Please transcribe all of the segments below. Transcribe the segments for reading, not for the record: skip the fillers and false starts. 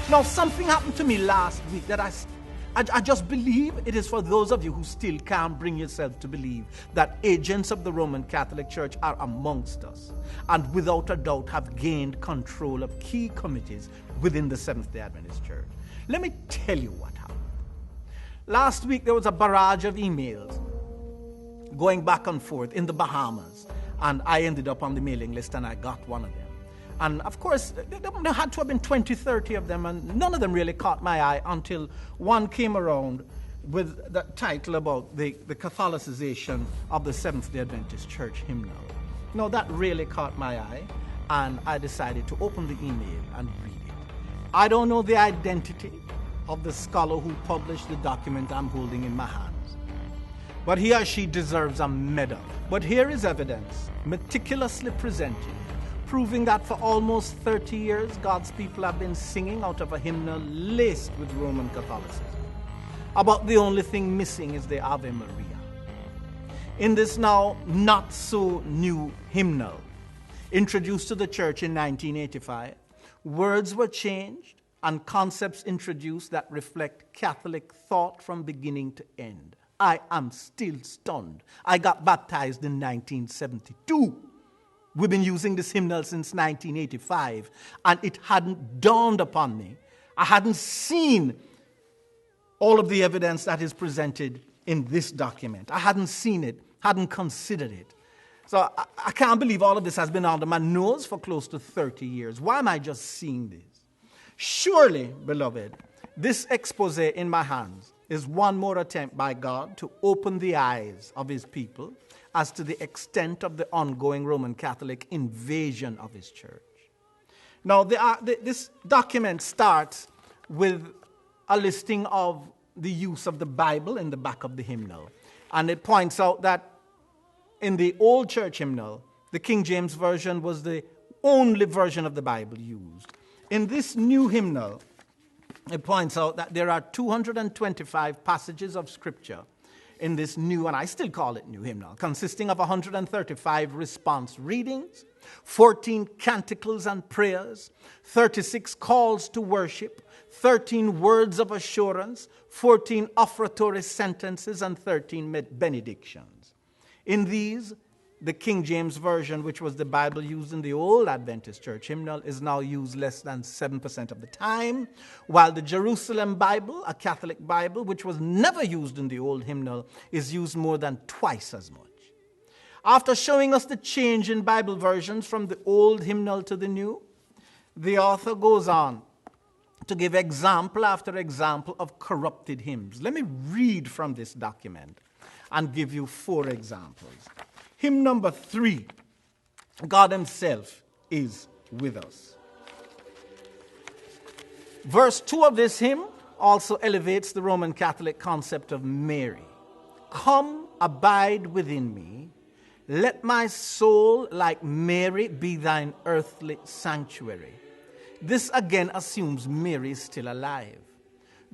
Now, something happened to me last week that I just believe it is for those of you who still can't bring yourself to believe that agents of the Roman Catholic Church are amongst us and without a doubt have gained control of key committees within the Seventh-day Adventist Church. Let me tell you what happened. Last week there was a barrage of emails going back and forth in the Bahamas, and I ended up on the mailing list and I got one of them. And of course, there had to have been 20, 30 of them, and none of them really caught my eye until one came around with the title about the Catholicization of the Seventh-day Adventist Church hymnal. Now, that really caught my eye, and I decided to open the email and read it. I don't know the identity of the scholar who published the document I'm holding in my hands, but he or she deserves a medal. But here is evidence, meticulously presented, proving that for almost 30 years, God's people have been singing out of a hymnal laced with Roman Catholicism. About the only thing missing is the Ave Maria. In this now not-so-new hymnal, introduced to the church in 1985, words were changed and concepts introduced that reflect Catholic thought from beginning to end. I am still stunned. I got baptized in 1972. We've been using this hymnal since 1985, and it hadn't dawned upon me. I hadn't seen all of the evidence that is presented in this document. I hadn't seen it, hadn't considered it. So I can't believe all of this has been under my nose for close to 30 years. Why am I just seeing this? Surely, beloved, this expose in my hands is one more attempt by God to open the eyes of his people as to the extent of the ongoing Roman Catholic invasion of his church. Now, this document starts with a listing of the use of the Bible in the back of the hymnal. And it points out that in the old church hymnal, the King James Version was the only version of the Bible used. In this new hymnal, it points out that there are 225 passages of Scripture in this new, and I still call it new hymnal, consisting of 135 response readings, 14 canticles and prayers, 36 calls to worship, 13 words of assurance, 14 offertory sentences, and 13 benedictions. In these, the King James Version, which was the Bible used in the old Adventist church hymnal, is now used less than 7% of the time, while the Jerusalem Bible, a Catholic Bible, which was never used in the old hymnal, is used more than twice as much. After showing us the change in Bible versions from the old hymnal to the new, the author goes on to give example after example of corrupted hymns. Let me read from this document and give you 4 examples. Hymn number 3, God himself is with us. Verse 2 of this hymn also elevates the Roman Catholic concept of Mary. Come, abide within me. Let my soul, like Mary, be thine earthly sanctuary. This again assumes Mary is still alive.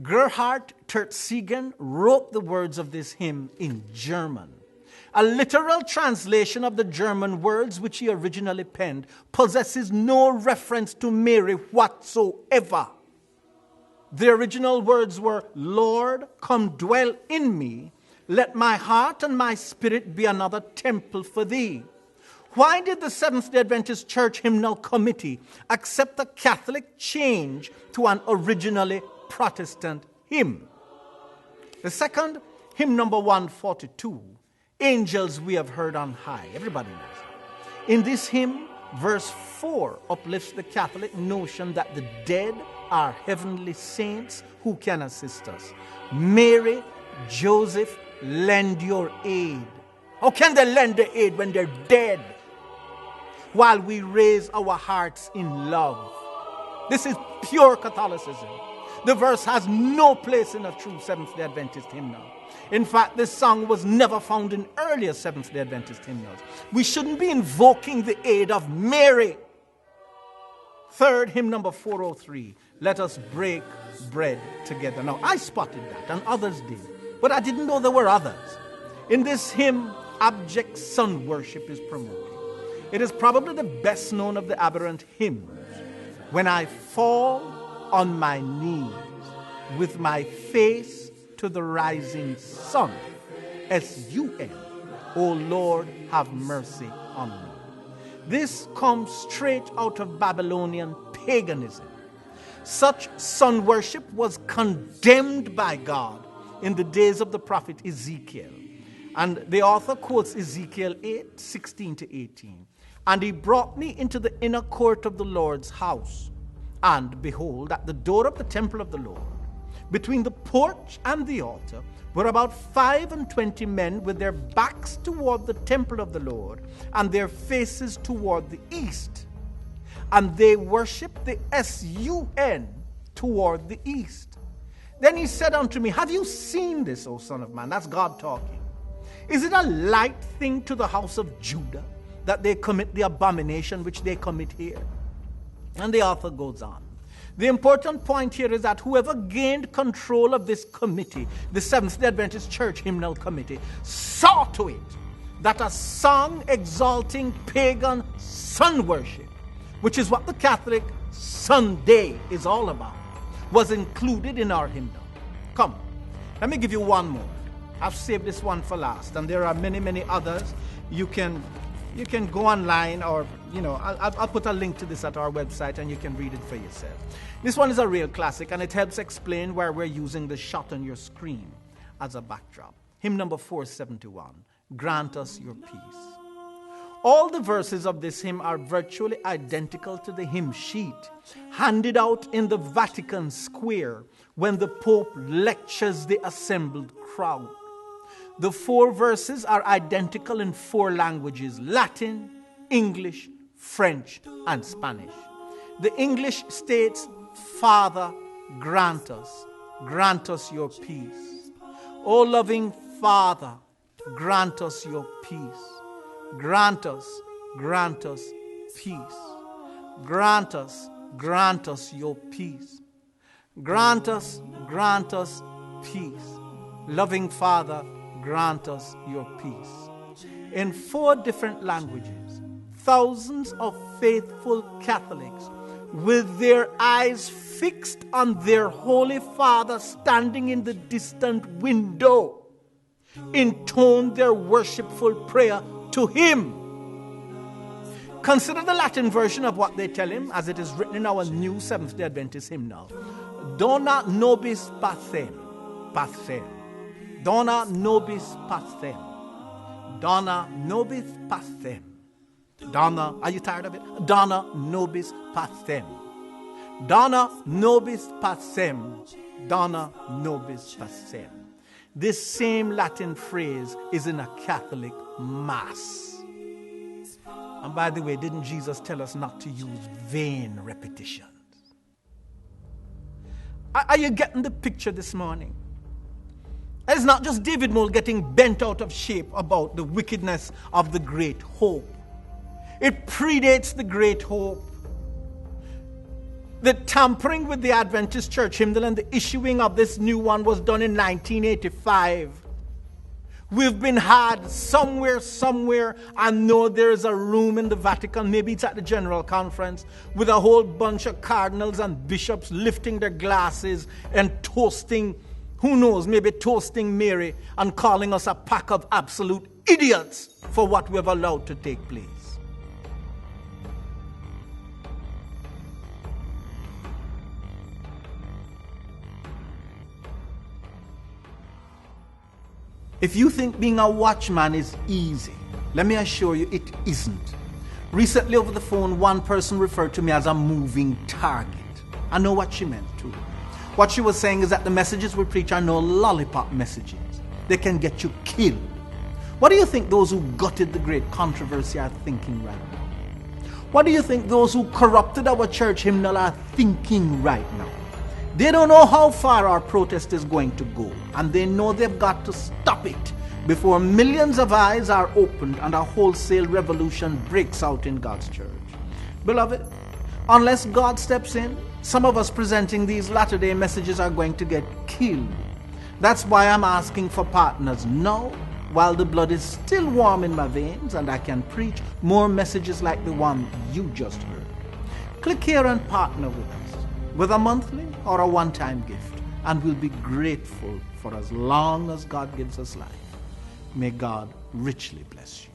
Gerhard Tertzigen wrote the words of this hymn in German. A literal translation of the German words which he originally penned possesses no reference to Mary whatsoever. The original words were, Lord, come dwell in me. Let my heart and my spirit be another temple for thee. Why did the Seventh-day Adventist Church Hymnal Committee accept a Catholic change to an originally Protestant hymn? The second, hymn number 142, Angels we have heard on high. Everybody knows. In this hymn, verse 4 uplifts the Catholic notion that the dead are heavenly saints who can assist us. Mary, Joseph, lend your aid. How can they lend their aid when they're dead? While we raise our hearts in love. This is pure Catholicism. The verse has no place in a true Seventh-day Adventist hymnal. In fact, this song was never found in earlier Seventh-day Adventist hymnals. We shouldn't be invoking the aid of Mary. Third, hymn number 403, let us break bread together. Now, I spotted that, and others did, but I didn't know there were others. In this hymn, abject sun worship is promoted. It is probably the best known of the aberrant hymns. When I fall, on my knees with my face to the rising sun. S-U-N. O Lord, have mercy on me. This comes straight out of Babylonian paganism. Such sun worship was condemned by God in the days of the prophet Ezekiel. And the author quotes Ezekiel 8:16-18. And he brought me into the inner court of the Lord's house. And behold, at the door of the temple of the Lord, between the porch and the altar, were about 25 men with their backs toward the temple of the Lord and their faces toward the east. And they worshiped the S-U-N toward the east. Then he said unto me, have you seen this, O son of man? That's God talking. Is it a light thing to the house of Judah that they commit the abomination which they commit here? And the author goes on. The important point here is that whoever gained control of this committee, the Seventh-day Adventist Church Hymnal Committee, saw to it that a song exalting pagan sun worship, which is what the Catholic Sunday is all about, was included in our hymnal. Come, let me give you one more. I've saved this one for last, and there are many, many others. You can go online, or I'll put a link to this at our website, and you can read it for yourself. This one is a real classic, and it helps explain why we're using the shot on your screen as a backdrop. Hymn number 471, Grant Us Your Peace. All the verses of this hymn are virtually identical to the hymn sheet handed out in the Vatican Square when the Pope lectures the assembled crowd. The 4 verses are identical in 4 languages: Latin, English, French, and Spanish. The English states, Father, grant us your peace. O loving Father, grant us your peace. Grant us peace. Grant us your peace. Grant us peace. Loving Father, grant us your peace. In 4 different languages, thousands of faithful Catholics, with their eyes fixed on their Holy Father standing in the distant window, intoned their worshipful prayer to him. Consider the Latin version of what they tell him, as it is written in our new Seventh-day Adventist hymnal. Dona nobis pacem, pacem. Dona nobis pacem. Dona nobis pacem. Dona, are you tired of it? Dona nobis pacem. Dona nobis pacem. Dona nobis pacem. This same Latin phrase is in a Catholic Mass. And by the way, didn't Jesus tell us not to use vain repetitions? Are you getting the picture this morning? It's not just David Moll getting bent out of shape about the wickedness of the Great Hope. It predates the Great Hope. The tampering with the Adventist Church Hymnal and the issuing of this new one was done in 1985. We've been had somewhere. I know there's a room in the Vatican, maybe it's at the General Conference, with a whole bunch of cardinals and bishops lifting their glasses and toasting, who knows, maybe toasting Mary and calling us a pack of absolute idiots for what we've allowed to take place. If you think being a watchman is easy, let me assure you it isn't. Recently over the phone, one person referred to me as a moving target. I know what she meant too. What she was saying is that the messages we preach are no lollipop messages. They can get you killed. What do you think those who gutted the great controversy are thinking right now? What do you think those who corrupted our church hymnal are thinking right now? They don't know how far our protest is going to go, and they know they've got to stop it before millions of eyes are opened and a wholesale revolution breaks out in God's church. Beloved, unless God steps in, some of us presenting these Latter-day messages are going to get killed. That's why I'm asking for partners now, while the blood is still warm in my veins and I can preach more messages like the one you just heard. Click here and partner with us. with a monthly or a one-time gift, and we'll be grateful for as long as God gives us life. May God richly bless you.